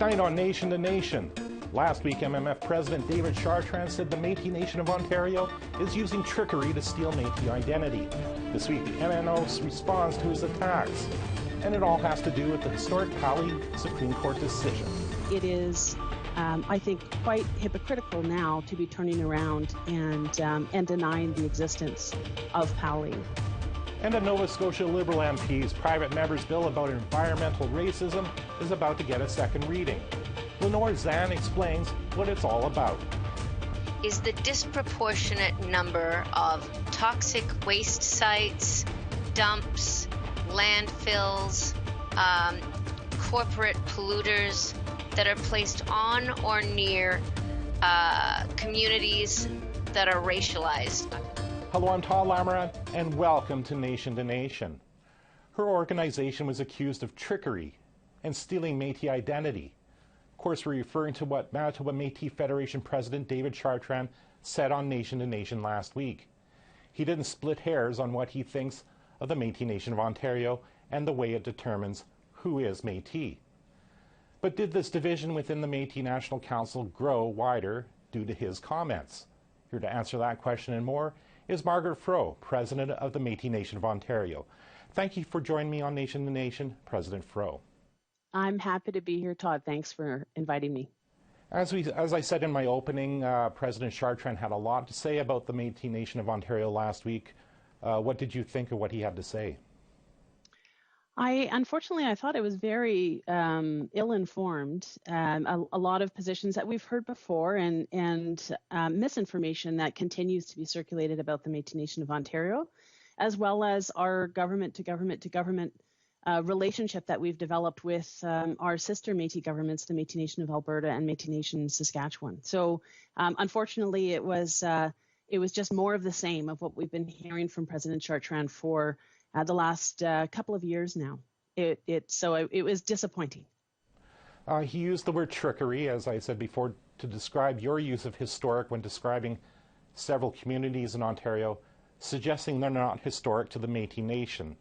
Tonight on Nation to Nation. Last week, MMF President David Chartrand said the Metis Nation of Ontario is using trickery to steal Metis identity. This week, the MNO responds to his attacks. And it all has to do with the historic Powley Supreme Court decision. It is, I think, quite hypocritical now to be turning around and denying the existence of Powley. And a Nova Scotia Liberal MP's private member's bill about environmental racism is about to get a second reading. Lenore Zan explains what it's all about. Is the disproportionate number of toxic waste sites, dumps, landfills, corporate polluters that are placed on or near communities that are racialized. Hello, I'm Todd Lamourant, and welcome to Nation. Her organization was accused of trickery and stealing Métis identity. Of course, we're referring to what Manitoba Métis Federation President David Chartrand said on Nation to Nation last week. He didn't split hairs on what he thinks of the Métis Nation of Ontario and the way it determines who is Métis. But did this division within the Métis National Council grow wider due to his comments? Here to answer that question and more is Margaret Froh, President of the Métis Nation of Ontario. Thank you for joining me on Nation to Nation, President Froh. I'm happy to be here, Todd. Thanks for inviting me. As I said in my opening, President Chartrand had a lot to say about the Métis Nation of Ontario last week. What did you think of what he had to say? Unfortunately, I thought it was very ill-informed. A lot of positions that we've heard before and misinformation that continues to be circulated about the Métis Nation of Ontario, as well as our government-to-government relationship that we've developed with our sister Métis governments, the Métis Nation of Alberta and Métis Nation Saskatchewan. So unfortunately, it was just more of the same of what we've been hearing from President Chartrand for the last couple of years now. It was disappointing. He used the word trickery, as I said before, to describe your use of historic when describing several communities in Ontario, suggesting they're not historic to the Métis Nation,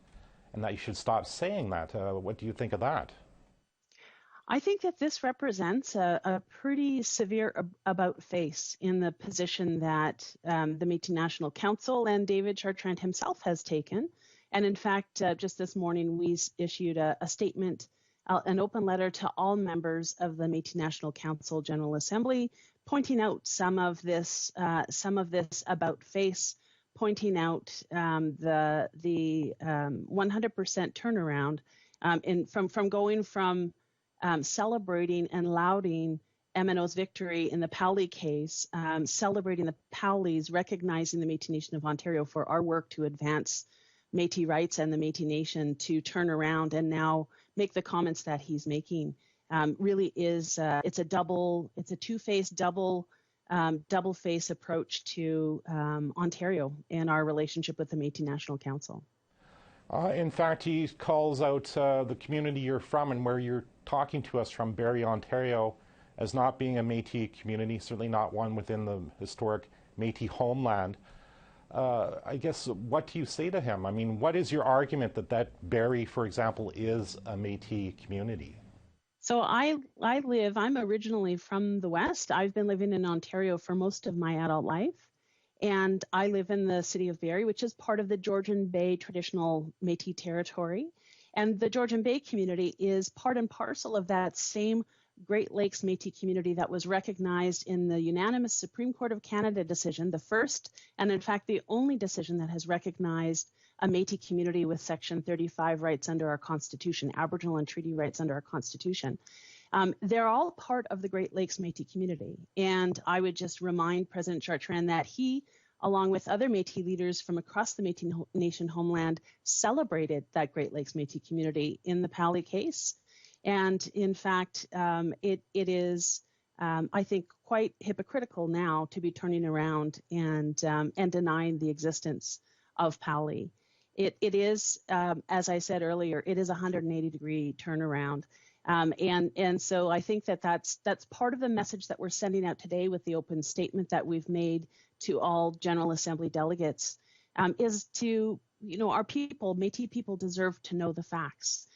and that you should stop saying that. What do you think of that? I think that this represents a pretty severe about-face in the position that the Métis National Council and David Chartrand himself has taken. And in fact, just this morning, we issued a statement, an open letter to all members of the Métis National Council General Assembly, pointing out some of this about face, pointing out the 100% turnaround from going from celebrating and lauding MNO's victory in the Powley case, celebrating the Powleys, recognizing the Métis Nation of Ontario for our work to advance Métis rights and the Métis Nation, to turn around and now make the comments that he's making. Really is it's a two-faced double-face approach to Ontario and our relationship with the Métis National Council. In fact, he calls out the community you're from and where you're talking to us from, Barrie, Ontario, as not being a Métis community, certainly not one within the historic Métis homeland. I guess, what do you say to him? I mean, what is your argument that Barrie, for example, is a Métis community? So I'm originally from the West. I've been living in Ontario for most of my adult life. And I live in the city of Barrie, which is part of the Georgian Bay traditional Métis territory. And the Georgian Bay community is part and parcel of that same Great Lakes Métis community that was recognized in the unanimous Supreme Court of Canada decision, the first and in fact the only decision that has recognized a Métis community with Section 35 rights under our Constitution, Aboriginal and treaty rights under our Constitution. They're all part of the Great Lakes Métis community. And I would just remind President Chartrand that he, along with other Métis leaders from across the Métis Nation homeland, celebrated that Great Lakes Métis community in the Powley case. And in fact, it is, I think, quite hypocritical now to be turning around and denying the existence of Powley. It is, as I said earlier, it is a 180-degree turnaround. And so I think that's part of the message that we're sending out today with the open statement that we've made to all General Assembly delegates, is to, our people, Métis people, deserve to know the facts.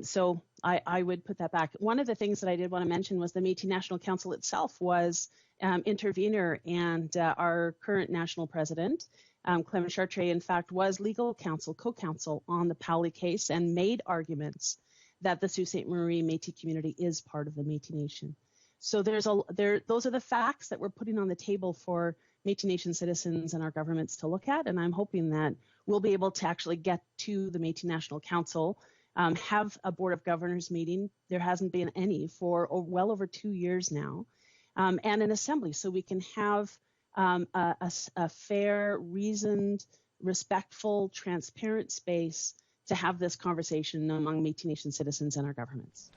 So I would put that back. One of the things that I did want to mention was the Métis National Council itself was intervener, and our current national president, Clement Chartrand, in fact, was legal counsel, co-counsel on the Powley case and made arguments that the Sault Ste. Marie Métis community is part of the Métis Nation. So those are the facts that we're putting on the table for Métis Nation citizens and our governments to look at, and I'm hoping that we'll be able to actually get to the Métis National Council, have a Board of Governors meeting. There hasn't been any for well over 2 years now, and an assembly, so we can have a fair, reasoned, respectful, transparent space to have this conversation among Métis Nation citizens and our governments.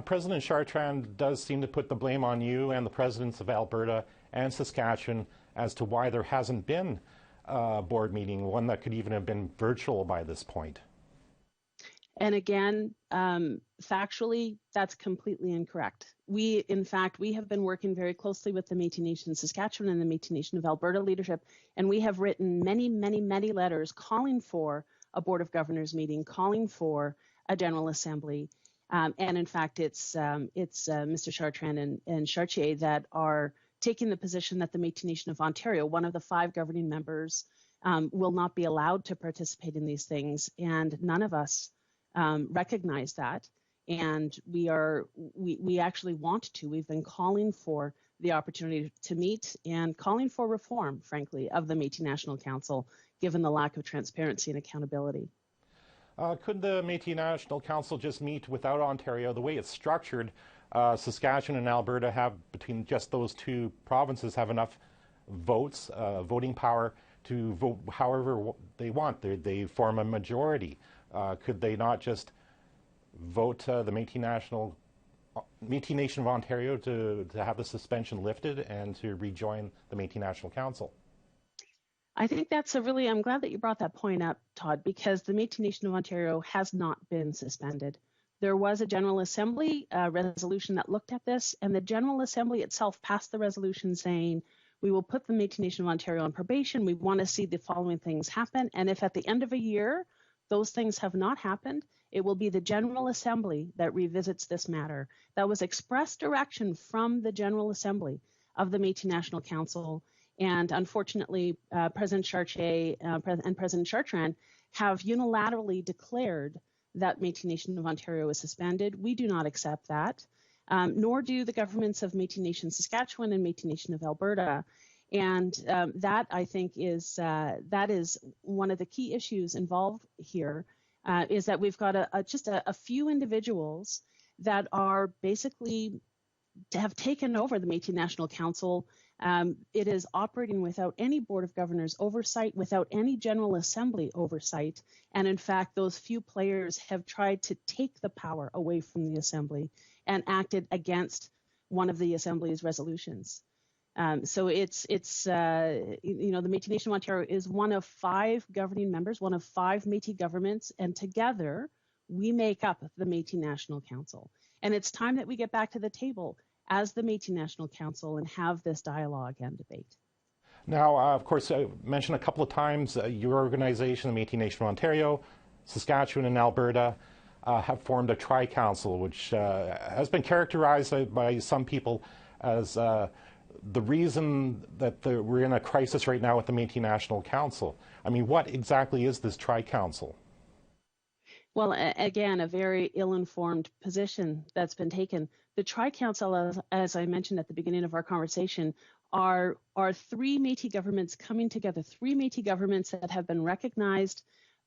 President Chartrand does seem to put the blame on you and the presidents of Alberta and Saskatchewan as to why there hasn't been a board meeting, one that could even have been virtual by this point. And again, factually, that's completely incorrect. In fact, we have been working very closely with the Métis Nation of Saskatchewan and the Métis Nation of Alberta leadership, and we have written many, many, many letters calling for a Board of Governors meeting, calling for a General Assembly. And in fact, it's Mr. Chartrand and Chartier that are taking the position that the Métis Nation of Ontario, one of the 5 governing members, will not be allowed to participate in these things, and none of us recognize that, and we actually want to. We've been calling for the opportunity to meet and calling for reform, frankly, of the Métis National Council, given the lack of transparency and accountability. Could the Métis National Council just meet without Ontario? The way it's structured, Saskatchewan and Alberta have, between just those 2 provinces, have enough votes, voting power to vote however they want. They form a majority. Could they not just vote the Métis Nation of Ontario to have the suspension lifted and to rejoin the Métis National Council? I think that's I'm glad that you brought that point up, Todd, because the Métis Nation of Ontario has not been suspended. There was a General Assembly resolution that looked at this, and the General Assembly itself passed the resolution saying, we will put the Métis Nation of Ontario on probation. We want to see the following things happen. And if at the end of a year, those things have not happened, it will be the General Assembly that revisits this matter. That was express direction from the General Assembly of the Métis National Council. And unfortunately, President Chartier and President Chartrand have unilaterally declared that Métis Nation of Ontario is suspended. We do not accept that, nor do the governments of Métis Nation Saskatchewan and Métis Nation of Alberta. And that, I think, is one of the key issues involved here, is that we've got just a few individuals that are basically have taken over the Métis National Council. It is operating without any Board of Governors oversight, without any General Assembly oversight. And in fact, those few players have tried to take the power away from the Assembly and acted against one of the Assembly's resolutions. So it's the Métis Nation of Ontario is one of 5 governing members, one of 5 Métis governments, and together we make up the Métis National Council. And it's time that we get back to the table as the Métis National Council and have this dialogue and debate. Now, of course, I mentioned a couple of times your organization, the Métis Nation of Ontario, Saskatchewan and Alberta, have formed a TriCouncil, which has been characterized by some people as the reason that we're in a crisis right now with the Métis National Council. I mean, what exactly is this TriCouncil? Well, again, a very ill-informed position that's been taken. The TriCouncil, as I mentioned at the beginning of our conversation, are 3 Métis governments coming together, 3 Métis governments that have been recognized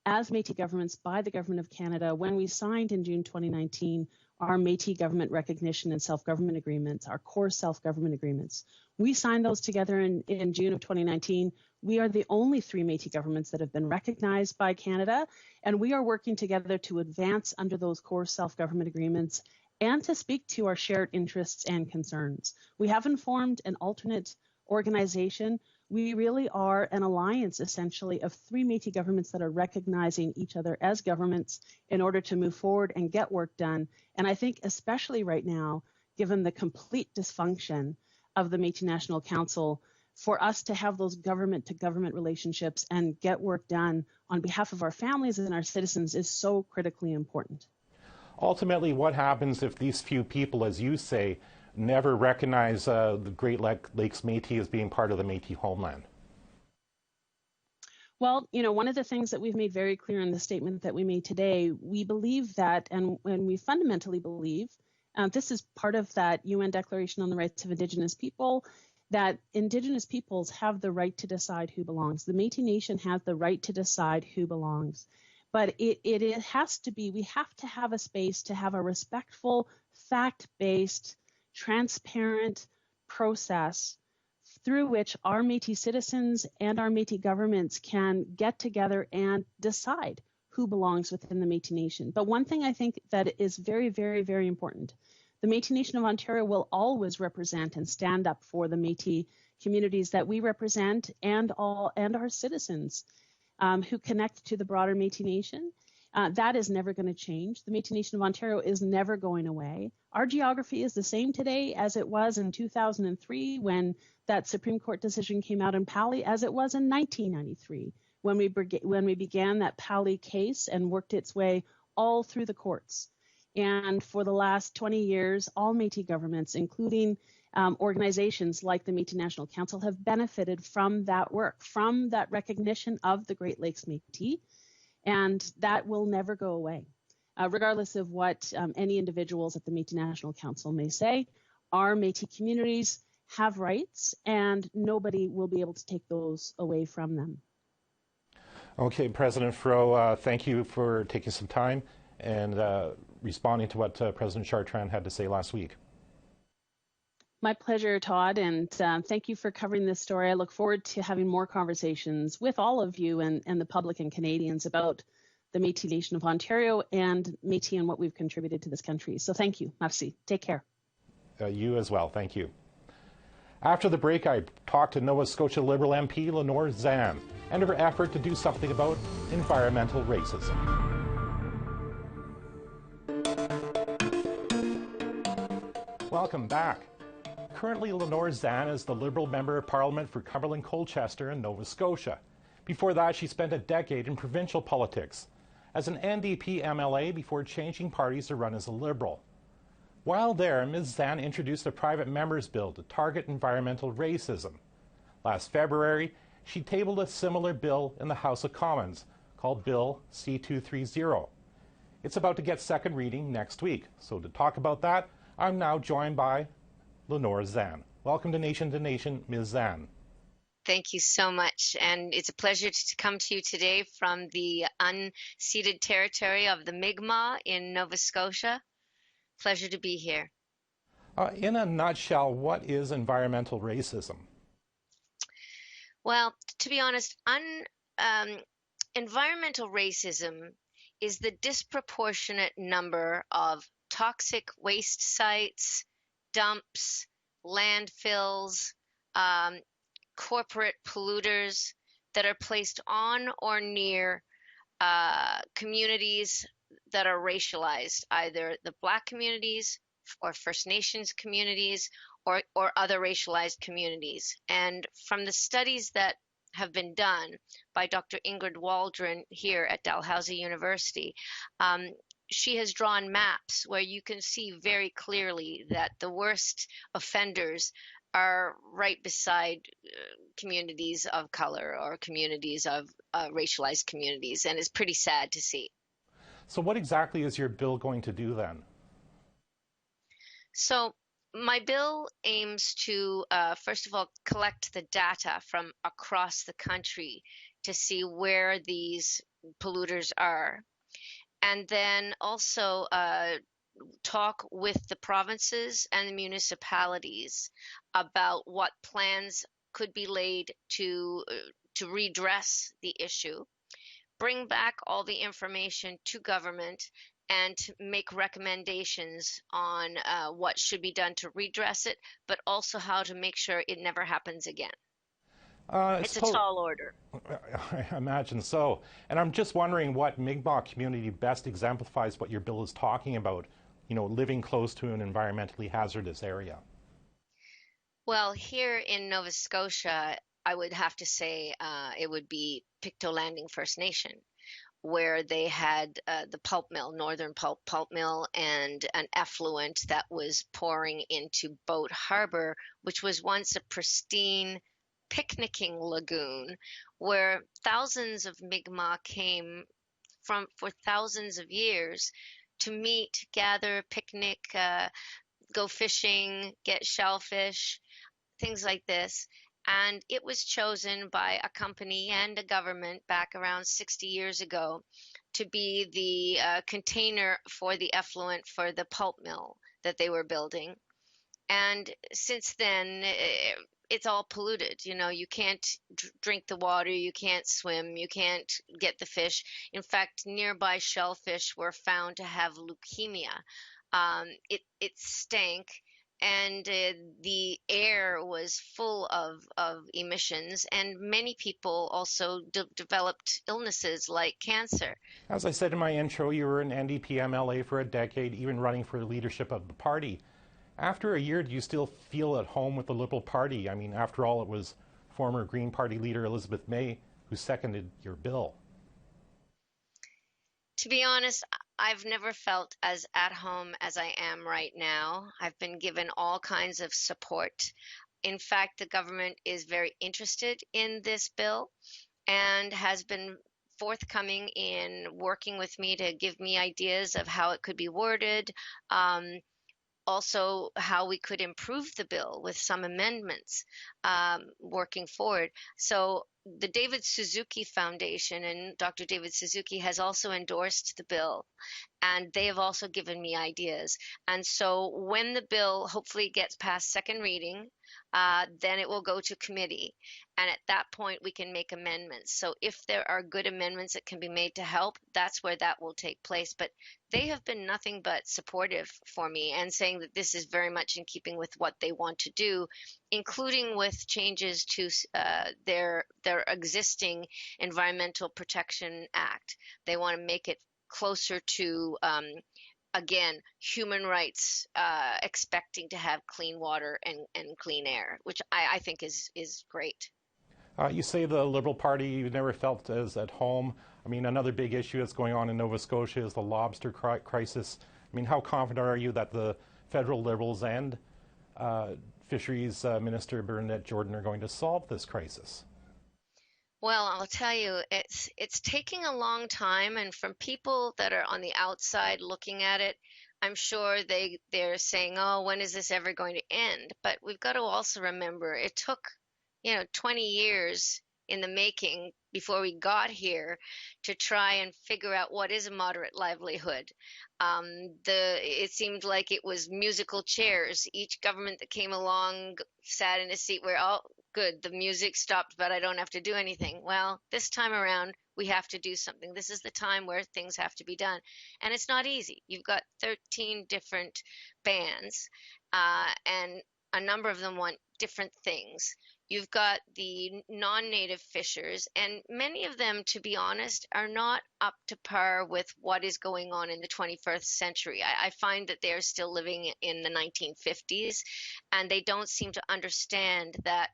as Métis governments by the Government of Canada when we signed in June 2019 our Métis government recognition and self-government agreements, our core self-government agreements. We signed those together in June of 2019. We are the only 3 Métis governments that have been recognized by Canada, and we are working together to advance under those core self-government agreements and to speak to our shared interests and concerns. We haven't formed an alternate organization. We really are an alliance, essentially, of 3 Métis governments that are recognizing each other as governments in order to move forward and get work done. And I think especially right now, given the complete dysfunction of the Métis National Council, for us to have those government-to-government relationships and get work done on behalf of our families and our citizens is so critically important. Ultimately, what happens if these few people, as you say, never recognize the Great Lakes Métis as being part of the Métis homeland? Well, one of the things that we've made very clear in the statement that we made today, we believe that, and we fundamentally believe, this is part of that UN Declaration on the Rights of Indigenous People, that Indigenous peoples have the right to decide who belongs. The Métis Nation has the right to decide who belongs. But it has to be, we have to have a space to have a respectful, fact-based, transparent process through which our Métis citizens and our Métis governments can get together and decide who belongs within the Métis Nation. But one thing I think that is very, very, very important, the Métis Nation of Ontario will always represent and stand up for the Métis communities that we represent and our citizens who connect to the broader Métis Nation. That is never going to change. The Métis Nation of Ontario is never going away. Our geography is the same today as it was in 2003 when that Supreme Court decision came out in Powley, as it was in 1993 when we began that Powley case and worked its way all through the courts. And for the last 20 years, all Métis governments, including organizations like the Metis National Council, have benefited from that work, from that recognition of the Great Lakes Métis, and that will never go away. Regardless of what any individuals at the Metis National Council may say, our Métis communities have rights, and nobody will be able to take those away from them. Okay, President Fro, thank you for taking some time and responding to what President Chartrand had to say last week. My pleasure, Todd, and thank you for covering this story. I look forward to having more conversations with all of you and the public and Canadians about the Métis Nation of Ontario and Métis and what we've contributed to this country. So thank you. Merci. Take care. You as well. Thank you. After the break, I talked to Nova Scotia Liberal MP Lenore Zan and her effort to do something about environmental racism. Welcome back. Currently, Lenore Zan is the Liberal Member of Parliament for Cumberland-Colchester in Nova Scotia. Before that, she spent a decade in provincial politics as an NDP MLA before changing parties to run as a Liberal. While there, Ms. Zan introduced a private member's bill to target environmental racism. Last February, she tabled a similar bill in the House of Commons called Bill C-230. It's about to get second reading next week. So to talk about that, I'm now joined by Lenore Zan. Welcome to Nation, Ms. Zan. Thank you so much. And it's a pleasure to come to you today from the unceded territory of the Mi'kmaq in Nova Scotia. Pleasure to be here. In a nutshell, what is environmental racism? Well, to be honest, environmental racism is the disproportionate number of toxic waste sites, dumps, landfills, corporate polluters that are placed on or near communities that are racialized, either the Black communities or First Nations communities or other racialized communities. And from the studies that have been done by Dr. Ingrid Waldron here at Dalhousie University, she has drawn maps where you can see very clearly that the worst offenders are right beside communities of color or communities of racialized communities, and it's pretty sad to see. So what exactly is your bill going to do then? So my bill aims to, first of all, collect the data from across the country to see where these polluters are, and then also talk with the provinces and the municipalities about what plans could be laid to redress the issue, bring back all the information to government, and to make recommendations on what should be done to redress it, but also how to make sure it never happens again. It's a tall order. I imagine so. And I'm just wondering what Mi'kmaq community best exemplifies what your bill is talking about, living close to an environmentally hazardous area. Well, here in Nova Scotia, I would have to say it would be Pictou Landing First Nation. where they had the pulp mill, Northern Pulp Mill, and an effluent that was pouring into Boat Harbor, which was once a pristine picnicking lagoon where thousands of Mi'kmaq came from for thousands of years to meet, gather, picnic, go fishing, get shellfish, things like this. And it was chosen by a company and a government back around 60 years ago to be the container for the effluent for the pulp mill that they were building. And since then, it's all polluted. You know, you can't drink the water, you can't swim, you can't get the fish. In fact, nearby shellfish were found to have leukemia. It stank, and the air was full of emissions, and many people also developed illnesses like cancer. As I said in my intro, you were an NDP MLA for a decade, even running for leadership of the party. After a year, do you still feel at home with the Liberal Party? I mean, after all, it was former Green Party leader Elizabeth May who seconded your bill. To be honest, I've never felt as at home as I am right now. I've been given all kinds of support. In fact, the government is very interested in this bill and has been forthcoming in working with me to give me ideas of how it could be worded. Also how we could improve the bill with some amendments working forward. So the David Suzuki Foundation and Dr. David Suzuki has also endorsed the bill, and they have also given me ideas. And so when the bill hopefully gets past second reading, then it will go to committee. And at that point, we can make amendments. So if there are good amendments that can be made to help, that's where that will take place. But they have been nothing but supportive for me and saying that this is very much in keeping with what they want to do, including with changes to their existing Environmental Protection Act. They want to make it closer to again, human rights, expecting to have clean water and clean air, which I think is great. You say the Liberal Party, you've never felt as at home. I mean, another big issue that's going on in Nova Scotia is the lobster crisis. I mean, how confident are you that the federal Liberals and Fisheries Minister Bernadette Jordan are going to solve this crisis? Well, I'll tell you, it's taking a long time, and from people that are on the outside looking at it, I'm sure they're saying, "Oh, when is this ever going to end?" But we've got to also remember it took, 20 years in the making before we got here to try and figure out what is a moderate livelihood. It seemed like it was musical chairs. Each government that came along sat in a seat where, oh, good, the music stopped, but I don't have to do anything. Well, this time around, we have to do something. This is the time where things have to be done. And it's not easy. You've got 13 different bands, and a number of them want different things. You've got the non-native fishers, and many of them, to be honest, are not up to par with what is going on in the 21st century. I find that they are still living in the 1950s, and they don't seem to understand that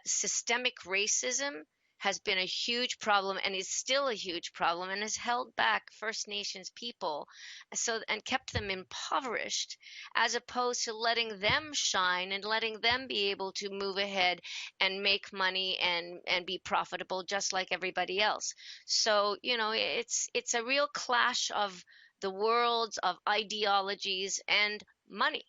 systemic racism has been a huge problem and is still a huge problem and has held back First Nations people and kept them impoverished, as opposed to letting them shine and letting them be able to move ahead and make money and be profitable just like everybody else. So, it's a real clash of the worlds of ideologies and money.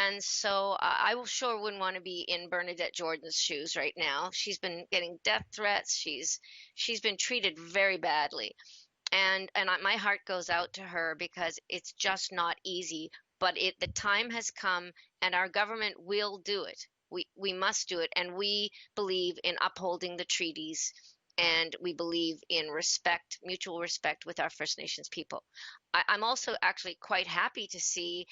And so I sure wouldn't want to be in Bernadette Jordan's shoes right now. She's been getting death threats. She's been treated very badly. And my heart goes out to her because it's just not easy. But the time has come, and our government will do it. We must do it. And we believe in upholding the treaties, and we believe in respect, mutual respect with our First Nations people. I'm also actually quite happy to see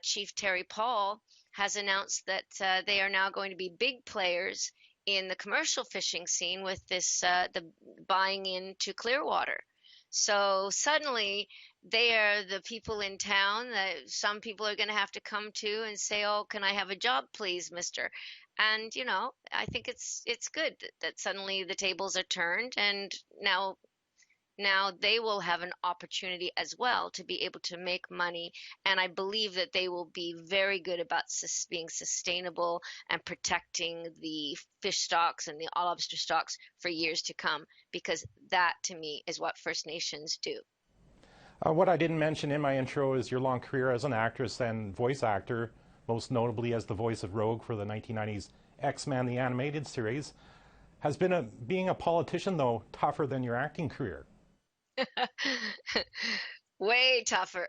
Chief Terry Paul has announced that they are now going to be big players in the commercial fishing scene with this the buying into Clearwater. So suddenly they are the people in town that some people are going to have to come to and say, "Oh, can I have a job, please, mister?" And, I think it's good that suddenly the tables are turned, and now now they will have an opportunity as well to be able to make money. And I believe that they will be very good about being sustainable and protecting the fish stocks and the lobster stocks for years to come, because that to me is what First Nations do. What I didn't mention in my intro is your long career as an actress and voice actor, most notably as the voice of Rogue for the 1990s X-Men the Animated Series. Has being a politician, though, tougher than your acting career? Way tougher.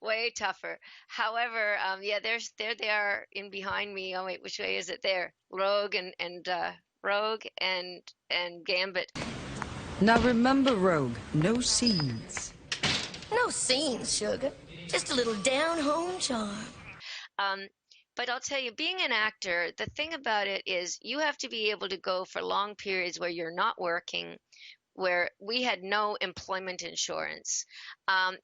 Way tougher. However, yeah, there they are in behind me. Oh wait, which way is it there? Rogue and Gambit. Now remember, Rogue, no scenes. No scenes, sugar. Just a little down-home charm. But I'll tell you, being an actor, the thing about it is you have to be able to go for long periods where you're not working, where we had no employment insurance.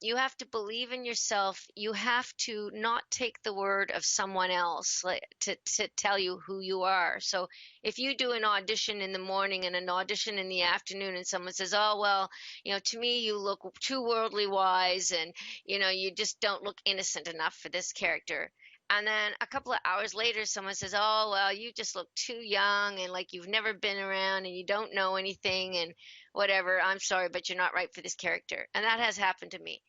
You have to believe in yourself. You have to not take the word of someone else to tell you who you are. So if you do an audition in the morning and an audition in the afternoon and someone says, oh, well, to me, you look too worldly wise and, you just don't look innocent enough for this character. And then a couple of hours later, someone says, oh, well, you just look too young and like you've never been around and you don't know anything and whatever. I'm sorry, but you're not right for this character. And that has happened to me.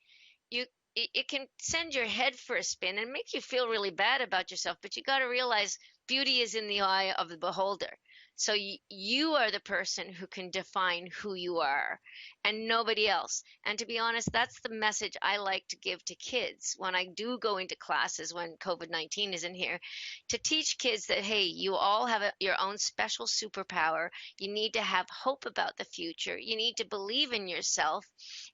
It can send your head for a spin and make you feel really bad about yourself, but you got to realize beauty is in the eye of the beholder. So you are the person who can define who you are and nobody else. And to be honest, that's the message I like to give to kids when I do go into classes when COVID-19 isn't here, to teach kids that, hey, you all have your own special superpower. You need to have hope about the future. You need to believe in yourself.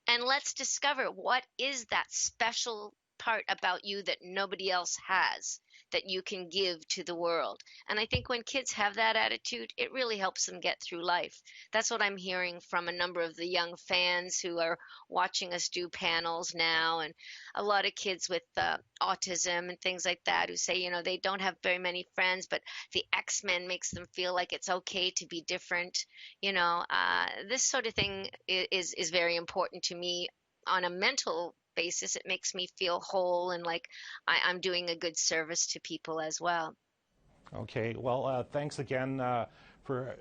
And let's discover what is that special part about you that nobody else has, that you can give to the world. And I think when kids have that attitude, it really helps them get through life. That's what I'm hearing from a number of the young fans who are watching us do panels now, and a lot of kids with autism and things like that who say, they don't have very many friends, but the X-Men makes them feel like it's okay to be different. This sort of thing is very important to me on a mental basis. It makes me feel whole and like I'm doing a good service to people as well. Okay, well, thanks again for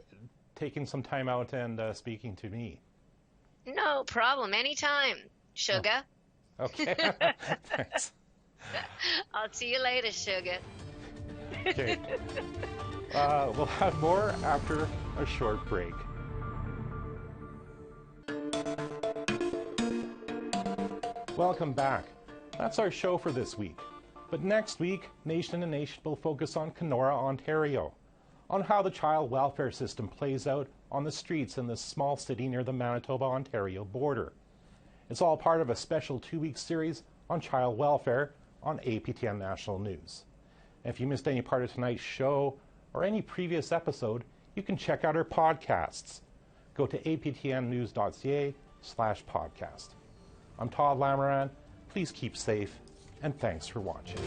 taking some time out and speaking to me. No problem, anytime, sugar. Oh. Okay, thanks. I'll see you later, sugar. Okay, we'll have more after a short break. Welcome back. That's our show for this week. But next week, Nation to Nation will focus on Kenora, Ontario, on how the child welfare system plays out on the streets in this small city near the Manitoba-Ontario border. It's all part of a special 2-week series on child welfare on APTN National News. And if you missed any part of tonight's show or any previous episode, you can check out our podcasts. Go to aptnnews.ca/podcast. I'm Todd Lamoran. Please keep safe, and thanks for watching.